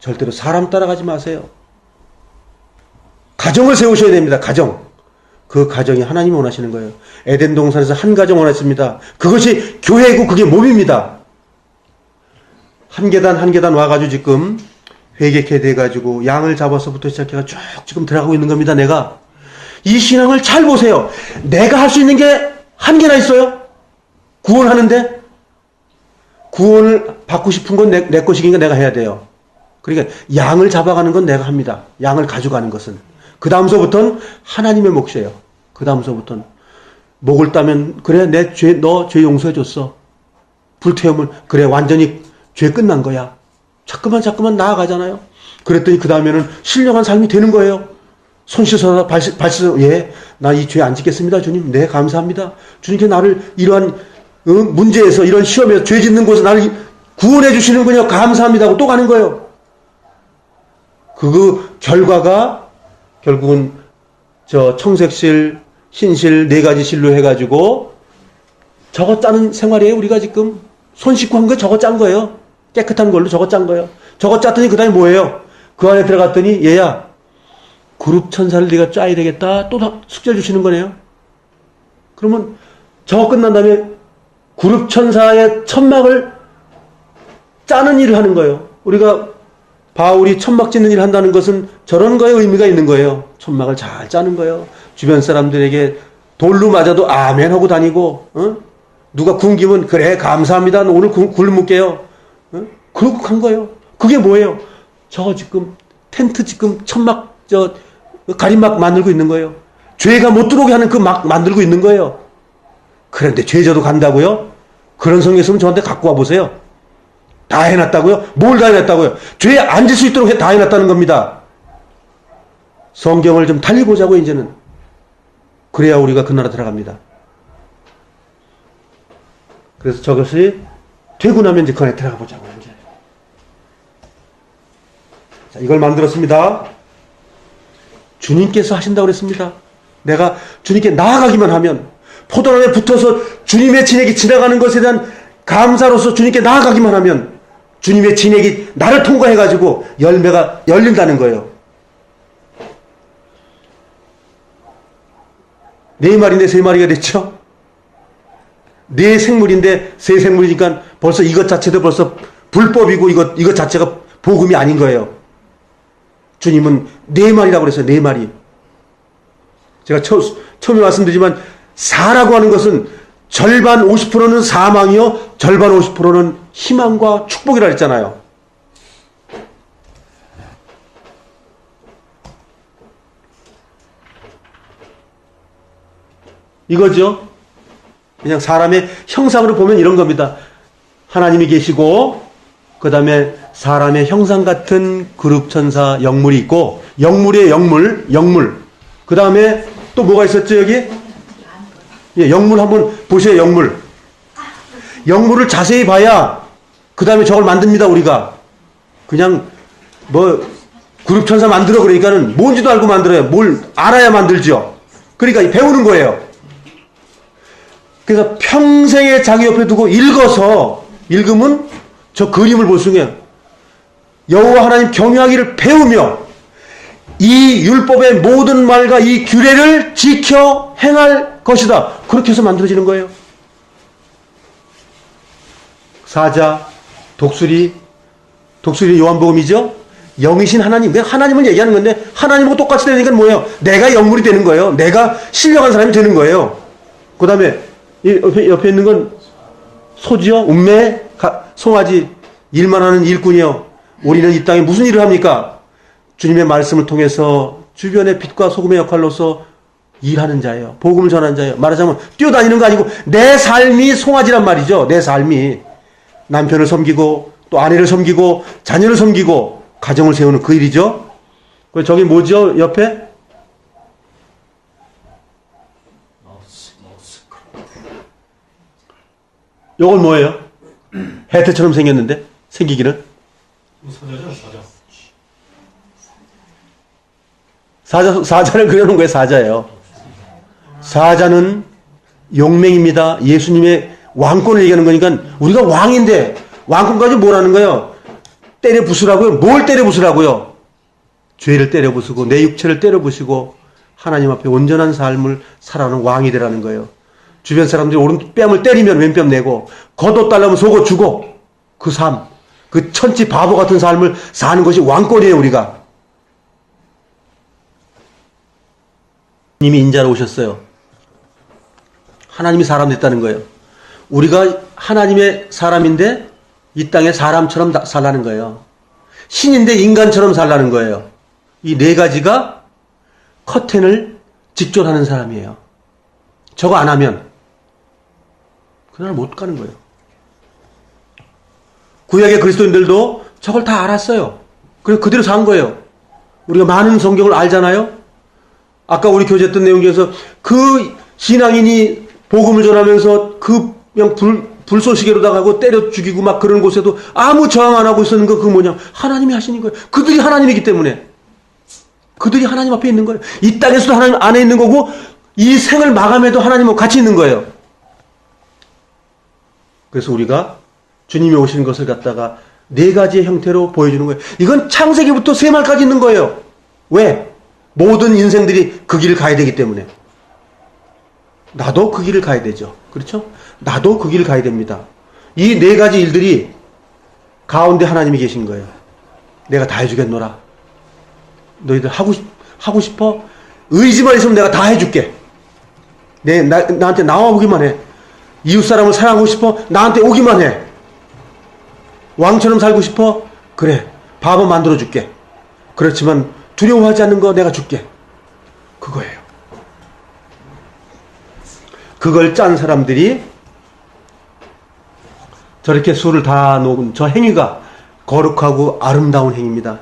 절대로 사람 따라가지 마세요. 가정을 세우셔야 됩니다. 가정. 그 가정이 하나님이 원하시는 거예요. 에덴 동산에서 한 가정 원하십니다. 그것이 교회이고 그게 몸입니다. 한 계단 한 계단 와가지고 지금 회개케 돼가지고 양을 잡아서부터 시작해가 쭉 지금 들어가고 있는 겁니다. 내가 이 신앙을 잘 보세요. 내가 할 수 있는 게 한 개나 있어요. 구원하는데 구원을 받고 싶은 건 내 것이니까 내가 해야 돼요. 그러니까 양을 잡아가는 건 내가 합니다. 양을 가져가는 것은. 그 다음서부터는 하나님의 몫이에요. 그 다음서부터는 목을 따면 그래 너 죄 용서해줬어. 불태우면 그래 완전히 죄 끝난 거야. 자꾸만 나아가잖아요. 그랬더니 그 다음에는 신령한 삶이 되는 거예요. 손 씻어서 발 씻어. 예, 나 이 죄 안 짓겠습니다 주님. 네, 감사합니다. 주님께 나를 이러한 문제에서 이런 시험에서 죄 짓는 곳에서 나를 구원해 주시는군요. 감사합니다 하고 또 가는 거예요. 그 결과가 결국은 저 청색실, 흰실 네 가지 실로 해가지고 저거 짜는 생활이에요. 우리가 지금 손 씻고 한 거 저거 짠 거예요. 깨끗한 걸로 저거 짠 거예요. 저거 짰더니 그 다음에 뭐예요? 그 안에 들어갔더니 얘야 그룹 천사를 네가 짜야 되겠다. 또 숙제를 주시는 거네요. 그러면 저거 끝난 다음에 그룹 천사의 천막을 짜는 일을 하는 거예요. 우리가 바울이 천막 짓는 일을 한다는 것은 저런 거에 의미가 있는 거예요. 천막을 잘 짜는 거예요. 주변 사람들에게 돌로 맞아도 아멘 하고 다니고 누가 굶기면 그래 감사합니다. 오늘 굶을게요. 그러고 간 거예요. 그게 뭐예요? 저거 지금 텐트 지금 천막 가림막 만들고 있는 거예요. 죄가 못 들어오게 하는 그 막 만들고 있는 거예요. 그런데 죄져도 간다고요? 그런 성경 있으면 저한테 갖고 와보세요. 다 해놨다고요? 뭘 다 해놨다고요? 죄에 앉을 수 있도록 다 해놨다는 겁니다. 성경을 좀 달리 보자고 이제는. 그래야 우리가 그 나라 들어갑니다. 그래서 저것이 되고 나면 이제 그 안에 들어가 보자고 이제. 자, 이걸 만들었습니다. 주님께서 하신다고 그랬습니다. 내가 주님께 나아가기만 하면 포도나무에 붙어서 주님의 진액이 지나가는 것에 대한 감사로서 주님께 나아가기만 하면 주님의 진액이 나를 통과해가지고 열매가 열린다는 거예요. 네 마리인데 세 마리가 됐죠? 네 생물인데 세 생물이니까 벌써 이것 자체도 벌써 불법이고 이것 자체가 복음이 아닌 거예요. 주님은 네 마리라고 그랬어요. 네 마리. 제가 처음에 말씀드리지만 사라고 하는 것은 절반 50%는 사망이요 절반 50%는 희망과 축복이라 했잖아요. 이거죠. 그냥 사람의 형상으로 보면 이런 겁니다. 하나님이 계시고 그 다음에 사람의 형상 같은 그룹천사 영물이 있고 영물의 영물 그 다음에 또 뭐가 있었죠 여기? 예, 영물 한번 보세요. 영물을 자세히 봐야 그 다음에 저걸 만듭니다. 우리가 그냥 뭐 그룹천사 만들어 그러니까는 뭔지도 알고 만들어요. 뭘 알아야 만들죠. 그러니까 배우는 거예요. 그래서 평생에 자기 옆에 두고 읽으면 저 그림을 볼 수있어요. 여호와 하나님 경외하기를 배우며 이 율법의 모든 말과 이 규례를 지켜 행할 것이다. 그렇게 해서 만들어지는 거예요. 사자, 독수리 요한복음이죠. 영이신 하나님, 하나님을 얘기하는 건데 하나님하고 똑같이 되니까 뭐예요? 내가 영물이 되는 거예요. 내가 신령한 사람이 되는 거예요. 그 다음에 옆에 있는 건 소지요, 운매, 송아지, 일만 하는 일꾼이요. 우리는 이 땅에 무슨 일을 합니까? 주님의 말씀을 통해서 주변의 빛과 소금의 역할로서 일하는 자예요. 복음을 전하는 자예요. 말하자면 뛰어다니는 거 아니고 내 삶이 송아지란 말이죠. 내 삶이 남편을 섬기고 또 아내를 섬기고 자녀를 섬기고 가정을 세우는 그 일이죠. 저기 뭐죠? 옆에? 요건 뭐예요? 해태처럼 생겼는데 생기기는? 사자를 그려놓은 거예요. 사자예요. 사자는 용맹입니다. 예수님의 왕권을 얘기하는 거니까 우리가 왕인데 왕권까지 뭐라는 거예요? 때려 부수라고요? 뭘 때려 부수라고요? 죄를 때려 부수고 내 육체를 때려 부수고 하나님 앞에 온전한 삶을 살아가는 왕이 되라는 거예요. 주변 사람들이 오른뺨을 때리면 왼뺨 내고 겉옷 달라면 속옷 주고 그 삶, 그 천치 바보 같은 삶을 사는 것이 왕권이에요. 우리가. 하나님이 인자로 오셨어요. 하나님이 사람 됐다는 거예요. 우리가 하나님의 사람인데 이 땅에 사람처럼 살라는 거예요. 신인데 인간처럼 살라는 거예요. 이 네 가지가 커튼을 직존하는 사람이에요. 저거 안 하면 그날 못 가는 거예요. 구약의 그리스도인들도 저걸 다 알았어요. 그래서 그대로 산 거예요. 우리가 많은 성경을 알잖아요. 아까 우리 교제했던 내용 중에서 그 신앙인이 복음을 전하면서 그 그냥 불쏘시개로다가 하고 때려 죽이고 막 그런 곳에도 아무 저항 안 하고 있었는 거 그거 뭐냐? 하나님이 하시는 거예요. 그들이 하나님이기 때문에. 그들이 하나님 앞에 있는 거예요. 이 땅에서도 하나님 안에 있는 거고 이 생을 마감해도 하나님하고 같이 있는 거예요. 그래서 우리가 주님이 오시는 것을 갖다가 네 가지의 형태로 보여주는 거예요. 이건 창세기부터 세말까지 있는 거예요. 왜? 모든 인생들이 그 길을 가야 되기 때문에. 나도 그 길을 가야 되죠. 그렇죠? 나도 그 길을 가야 됩니다. 이 네 가지 일들이 가운데 하나님이 계신 거예요. 내가 다 해주겠노라. 너희들 하고 싶어? 의지만 있으면 내가 다 해줄게. 나한테 나와보기만 해. 이웃사람을 사랑하고 싶어? 나한테 오기만 해. 왕처럼 살고 싶어? 그래. 밥은 만들어줄게. 그렇지만 두려워하지 않는 거 내가 줄게. 그거예요. 그걸 짠 사람들이 저렇게 술을 다 녹은 저 행위가 거룩하고 아름다운 행위입니다.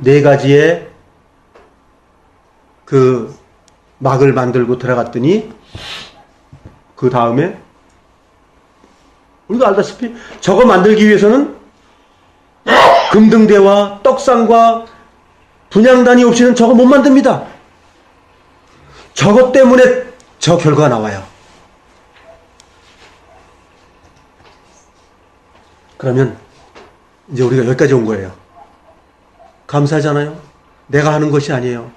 네 가지의 그 막을 만들고 들어갔더니 그 다음에 우리가 알다시피 저거 만들기 위해서는 금등대와 떡상과 분향단이 없이는 저거 못 만듭니다. 저것 때문에 저 결과가 나와요. 그러면 이제 우리가 여기까지 온 거예요. 감사하잖아요. 내가 하는 것이 아니에요.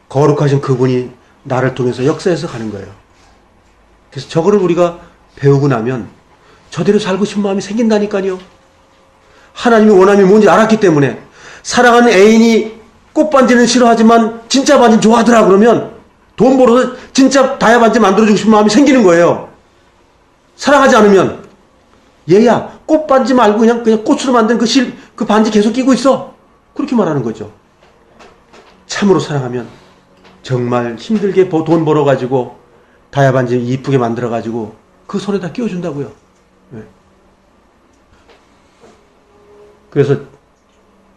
거룩하신 그분이 나를 통해서 역사해서 가는 거예요. 그래서 저거를 우리가 배우고 나면 저대로 살고 싶은 마음이 생긴다니까요. 하나님의 원함이 뭔지 알았기 때문에. 사랑하는 애인이 꽃반지는 싫어하지만 진짜 반지는 좋아하더라 그러면 돈 벌어서 진짜 다이아 반지 만들어주고 싶은 마음이 생기는 거예요. 사랑하지 않으면 얘야 꽃반지 말고 그냥 꽃으로 만든 그 반지 계속 끼고 있어. 그렇게 말하는 거죠. 참으로 사랑하면 정말 힘들게 돈 벌어가지고 다이아 반지 이쁘게 만들어가지고 그 손에다 끼워준다고요. 네. 그래서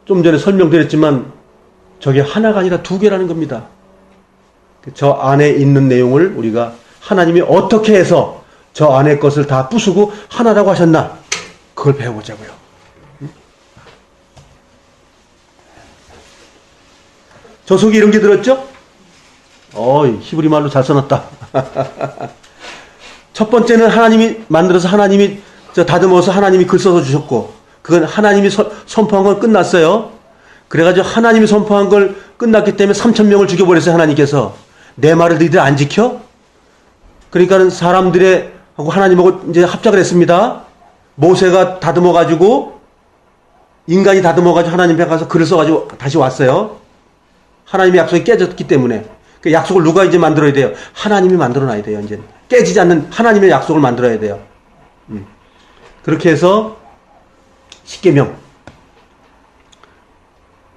좀 전에 설명드렸지만 저게 하나가 아니라 두 개라는 겁니다. 저 안에 있는 내용을 우리가 하나님이 어떻게 해서 저 안에 것을 다 부수고 하나라고 하셨나 그걸 배워보자고요. 저 속에 이런 게 들었죠? 히브리 말로 잘 써놨다. 첫 번째는 하나님이 만들어서 하나님이 저 다듬어서 하나님이 글 써서 주셨고, 그건 하나님이 선포한 건 끝났어요. 그래가지고 하나님이 선포한 걸 끝났기 때문에 3,000명을 죽여버렸어요, 하나님께서. 내 말을 너희들 안 지켜? 그러니까는 사람들의 하고 하나님하고 이제 합작을 했습니다. 모세가 다듬어가지고, 인간이 다듬어가지고 하나님 앞에 가서 글을 써가지고 다시 왔어요. 하나님의 약속이 깨졌기 때문에. 그 약속을 누가 이제 만들어야 돼요? 하나님이 만들어놔야 돼요, 이제. 깨지지 않는 하나님의 약속을 만들어야 돼요. 그렇게 해서, 십계명.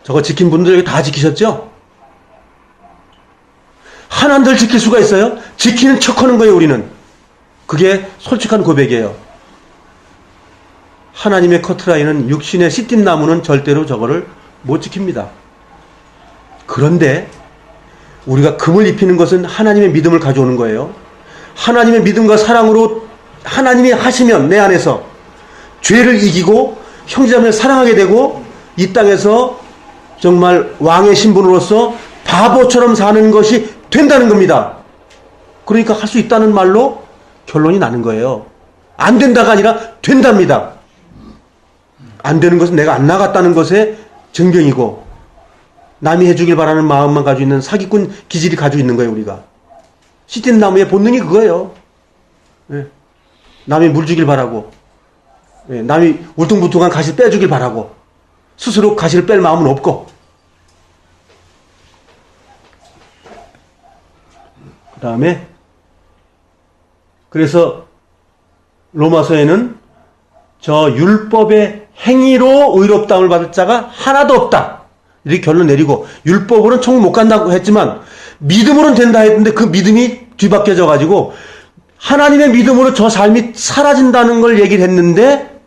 저거 지킨 분들 여기 다 지키셨죠? 하나님들 지킬 수가 있어요? 지키는 척 하는 거예요, 우리는. 그게 솔직한 고백이에요. 하나님의 커트라인은 육신의 씨띠나무는 절대로 저거를 못 지킵니다. 그런데 우리가 금을 입히는 것은 하나님의 믿음을 가져오는 거예요. 하나님의 믿음과 사랑으로 하나님이 하시면 내 안에서 죄를 이기고 형제자매를 사랑하게 되고 이 땅에서 정말 왕의 신분으로서 바보처럼 사는 것이 된다는 겁니다. 그러니까 할 수 있다는 말로 결론이 나는 거예요. 안 된다가 아니라 된답니다. 안 되는 것은 내가 안 나갔다는 것의 증명이고 남이 해주길 바라는 마음만 가지고 있는 사기꾼 기질이 가지고 있는 거예요, 우리가. 씨앗나무의 본능이 그거예요. 예. 남이 물 주길 바라고, 예. 남이 울퉁불퉁한 가시를 빼주길 바라고, 스스로 가시를 뺄 마음은 없고. 그 다음에, 그래서 로마서에는 저 율법의 행위로 의롭다움을 받을 자가 하나도 없다. 이렇게 결론 내리고, 율법으로는 총 못 간다고 했지만 믿음으로는 된다 했는데 그 믿음이 뒤바뀌어져 가지고 하나님의 믿음으로 저 삶이 사라진다는 걸 얘기를 했는데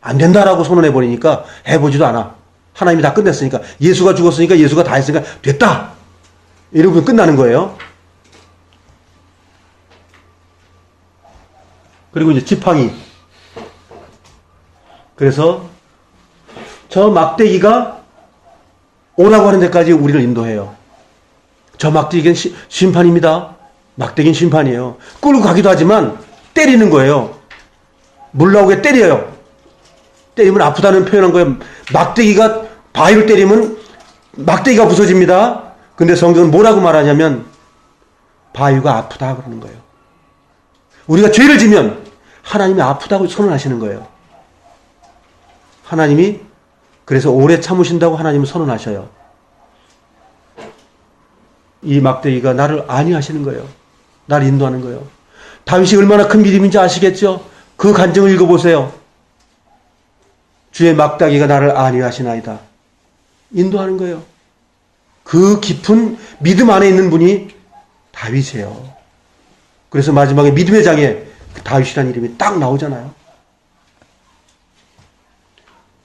안 된다라고 선언해 버리니까 해보지도 않아. 하나님이 다 끝냈으니까, 예수가 죽었으니까, 예수가 다 했으니까 됐다, 이러고 끝나는 거예요. 그리고 이제 지팡이. 그래서 저 막대기가 오라고 하는 데까지 우리를 인도해요. 저 막대기는 심판입니다. 막대기는 심판이에요. 끌고 가기도 하지만 때리는 거예요. 물 나오게 때려요. 때리면 아프다는 표현한 거예요. 막대기가 바위를 때리면 막대기가 부서집니다. 근데 성경은 뭐라고 말하냐면 바위가 아프다 그러는 거예요. 우리가 죄를 지면 하나님이 아프다고 선언하시는 거예요. 하나님이 그래서 오래 참으신다고 하나님은 선언하셔요. 이 막대기가 나를 안위하시는 거예요. 나를 인도하는 거예요. 다윗이 얼마나 큰 믿음인지 아시겠죠? 그 간증을 읽어보세요. 주의 막대기가 나를 안위하시나이다. 인도하는 거예요. 그 깊은 믿음 안에 있는 분이 다윗이에요. 그래서 마지막에 믿음의 장에 다윗이라는 이름이 딱 나오잖아요.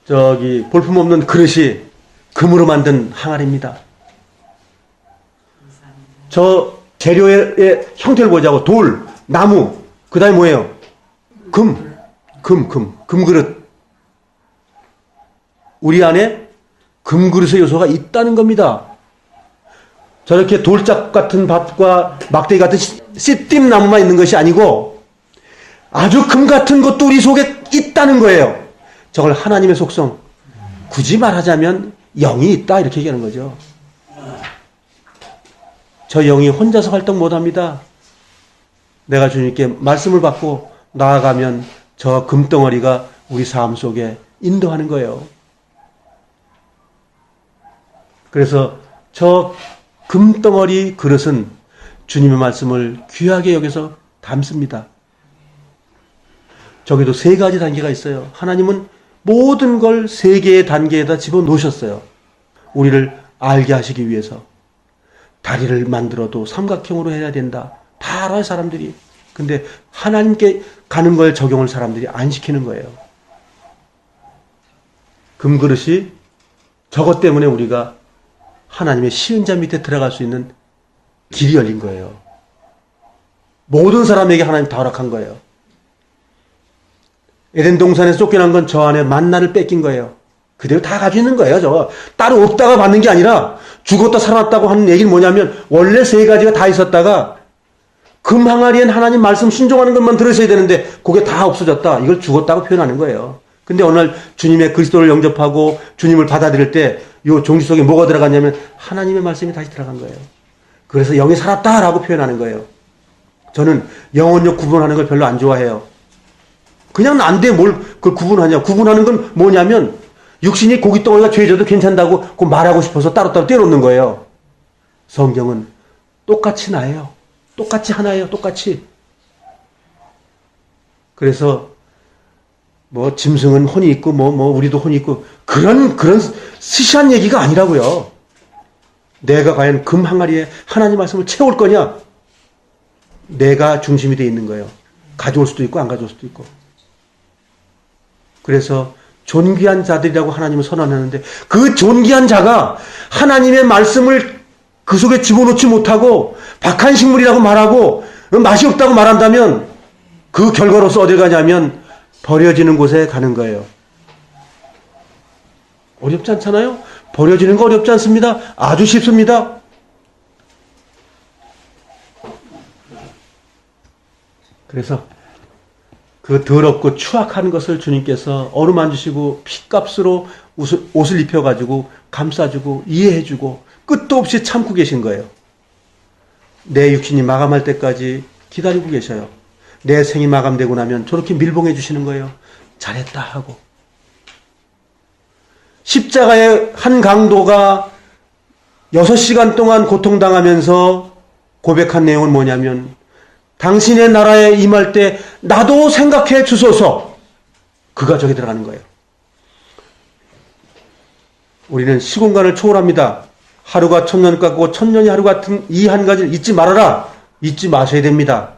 저기 볼품없는 그릇이 금으로 만든 항아리입니다. 저 재료의 형태를 보자고. 돌, 나무, 그 다음에 뭐예요? 금그릇. 우리 안에 금그릇의 요소가 있다는 겁니다. 저렇게 돌짝 같은 밭과 막대기 같은 씨띠나무만 있는 것이 아니고 아주 금 같은 것도 우리 속에 있다는 거예요. 저걸 하나님의 속성, 굳이 말하자면 영이 있다, 이렇게 얘기하는 거죠. 저 영이 혼자서 활동 못합니다. 내가 주님께 말씀을 받고 나아가면 저 금덩어리가 우리 삶 속에 인도하는 거예요. 그래서 저 금덩어리 그릇은 주님의 말씀을 귀하게 여기서 담습니다. 저기도 세 가지 단계가 있어요. 하나님은 모든 걸 세 개의 단계에다 집어넣으셨어요. 우리를 알게 하시기 위해서. 다리를 만들어도 삼각형으로 해야 된다. 다 알아요, 사람들이. 근데 하나님께 가는 걸 적용을 사람들이 안 시키는 거예요. 금그릇이 저것 때문에 우리가 하나님의 시은자 밑에 들어갈 수 있는 길이 열린 거예요. 모든 사람에게 하나님 다 허락한 거예요. 에덴 동산에서 쫓겨난 건 저 안에 만나를 뺏긴 거예요. 그대로 다 가지고 있는 거예요. 저거 따로 없다가 받는 게 아니라 죽었다 살아났다고 하는 얘기는 뭐냐면 원래 세 가지가 다 있었다가 금 항아리엔 하나님 말씀 순종하는 것만 들으셔야 되는데 그게 다 없어졌다. 이걸 죽었다고 표현하는 거예요. 근데 어느 날 주님의 그리스도를 영접하고 주님을 받아들일 때 이 종지 속에 뭐가 들어갔냐면 하나님의 말씀이 다시 들어간 거예요. 그래서 영이 살았다라고 표현하는 거예요. 저는 영혼력 구분하는 걸 별로 안 좋아해요. 그냥 안 돼 뭘 그걸 구분하냐. 구분하는 건 뭐냐면 육신이 고깃덩어리가 죄져도 괜찮다고 그 말하고 싶어서 따로따로 떼어놓는 거예요. 성경은 똑같이 나예요. 똑같이 하나예요. 똑같이. 그래서 뭐 짐승은 혼이 있고 뭐 우리도 혼이 있고 그런 시시한 얘기가 아니라고요. 내가 과연 금 항아리에 하나님 말씀을 채울 거냐? 내가 중심이 되어 있는 거예요. 가져올 수도 있고 안 가져올 수도 있고. 그래서 존귀한 자들이라고 하나님은 선언하는데 그 존귀한 자가 하나님의 말씀을 그 속에 집어넣지 못하고 박한 식물이라고 말하고 맛이 없다고 말한다면 그 결과로서 어딜 가냐면 버려지는 곳에 가는 거예요. 어렵지 않잖아요? 버려지는 거 어렵지 않습니다. 아주 쉽습니다. 그래서 그 더럽고 추악한 것을 주님께서 어루만지시고 핏값으로 옷을 입혀가지고 감싸주고 이해해주고 끝도 없이 참고 계신 거예요. 내 육신이 마감할 때까지 기다리고 계셔요. 내 생이 마감되고 나면 저렇게 밀봉해 주시는 거예요. 잘했다 하고. 십자가의 한 강도가 6시간 동안 고통당하면서 고백한 내용은 뭐냐면 당신의 나라에 임할 때 나도 생각해 주소서. 그가 저기 들어가는 거예요. 우리는 시공간을 초월합니다. 하루가 천년 같고 천년이 하루 같은 이 한 가지를 잊지 말아라. 잊지 마셔야 됩니다.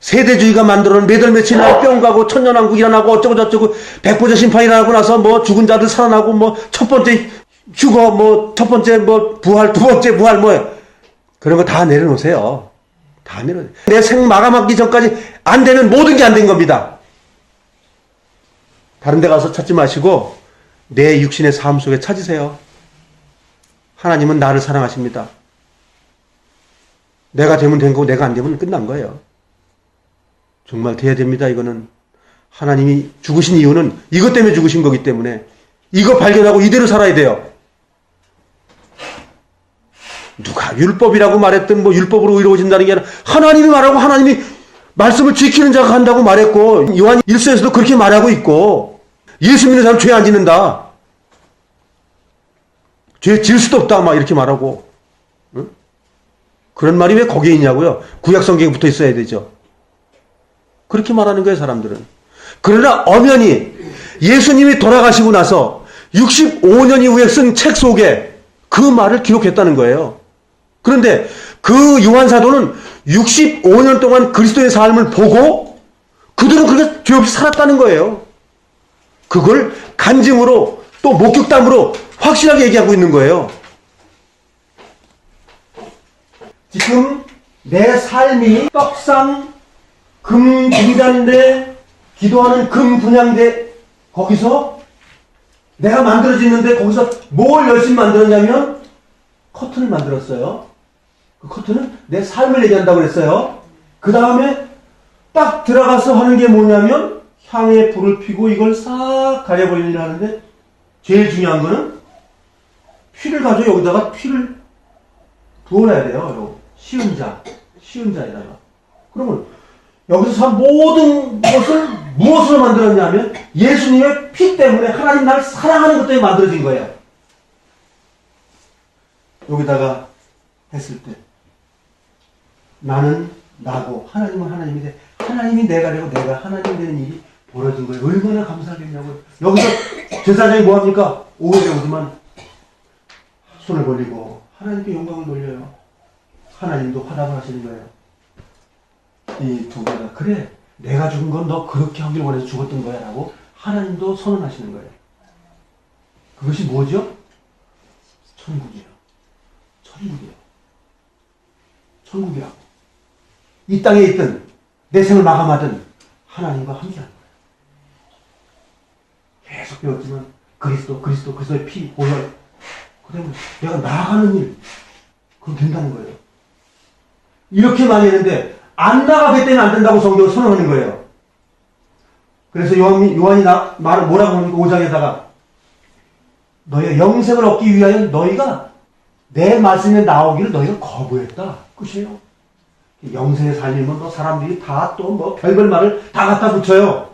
세대주의가 만들어낸 매달 며칠 날 뿅 가고 천년왕국 일어나고 어쩌고 저쩌고 백보자 심판이 일어나고 나서 뭐 죽은 자들 살아나고 뭐 첫 번째 휴거 뭐 첫 번째 뭐 부활 두 번째 부활 뭐 그런 거 다 내려놓으세요. 다 내려놓으세요. 내 생 마감하기 전까지 안 되면 모든 게 안 된 겁니다. 다른 데 가서 찾지 마시고 내 육신의 삶 속에 찾으세요. 하나님은 나를 사랑하십니다. 내가 되면 된 거고 내가 안 되면 끝난 거예요. 정말 돼야 됩니다. 이거는 하나님이 죽으신 이유는 이것 때문에 죽으신 거기 때문에 이거 발견하고 이대로 살아야 돼요. 누가 율법이라고 말했든 뭐 율법으로 이루어진다는 게 아니라 하나님이 말하고 하나님이 말씀을 지키는 자가 한다고 말했고 요한 1서에서도 그렇게 말하고 있고 예수 믿는 사람 죄 안 짓는다. 죄 지을 수도 없다 막 이렇게 말하고 응? 그런 말이 왜 거기에 있냐고요. 구약 성경에 붙어 있어야 되죠. 그렇게 말하는 거예요, 사람들은. 그러나 엄연히 예수님이 돌아가시고 나서 65년 이후에 쓴 책 속에 그 말을 기록했다는 거예요. 그런데 그 요한 사도는 65년 동안 그리스도의 삶을 보고 그들은 그렇게 죄 없이 살았다는 거예요. 그걸 간증으로 또 목격담으로 확실하게 얘기하고 있는 거예요. 지금 내 삶이 떡상 금 분양대 기도하는 금 분양대 거기서 내가 만들어지는데 거기서 뭘 열심히 만들었냐면 커튼을 만들었어요. 그 커튼은 내 삶을 얘기한다고 그랬어요. 그 다음에 딱 들어가서 하는 게 뭐냐면 향에 불을 피고 이걸 싹 가려버리려 하는데 제일 중요한 거는 피를 가지고 여기다가 피를 부어놔야 돼요. 쉬운 자에다가. 그러면 여기서 모든 것을 무엇으로 만들었냐면 예수님의 피 때문에 하나님 나를 사랑하는 것 때문에 만들어진 거예요. 여기다가 했을 때 나는 나고 하나님은 하나님이 돼. 하나님이 내가 되고 내가 하나님 되는 일이 벌어진 거예요. 얼마나 감사하겠냐고요. 여기서 제사장이 뭐합니까? 오후에 오지만 손을 벌리고 하나님께 영광을 돌려요. 하나님도 화답을 하시는 거예요. 이 두 개가 그래 내가 죽은 건 너 그렇게 하길 원해서 죽었던 거야 라고 하나님도 선언하시는 거예요. 그것이 뭐죠? 천국이에요. 천국이라고. 이 땅에 있든 내 생을 마감하든 하나님과 함께하는 거예요. 계속 배웠지만 그리스도의 피, 보혈 그러면 내가 나아가는 일 그건 된다는 거예요. 이렇게 많이 했는데 안 나가게 되면 안 된다고 성경을 선언하는 거예요. 그래서 요한이 말을 뭐라고 하니까 5장에다가 너희가 영생을 얻기 위하여 너희가 내 말씀에 나오기를 너희가 거부했다. 끝이에요. 영생에 살리면 또 사람들이 다 또 뭐 별별 말을 다 갖다 붙여요.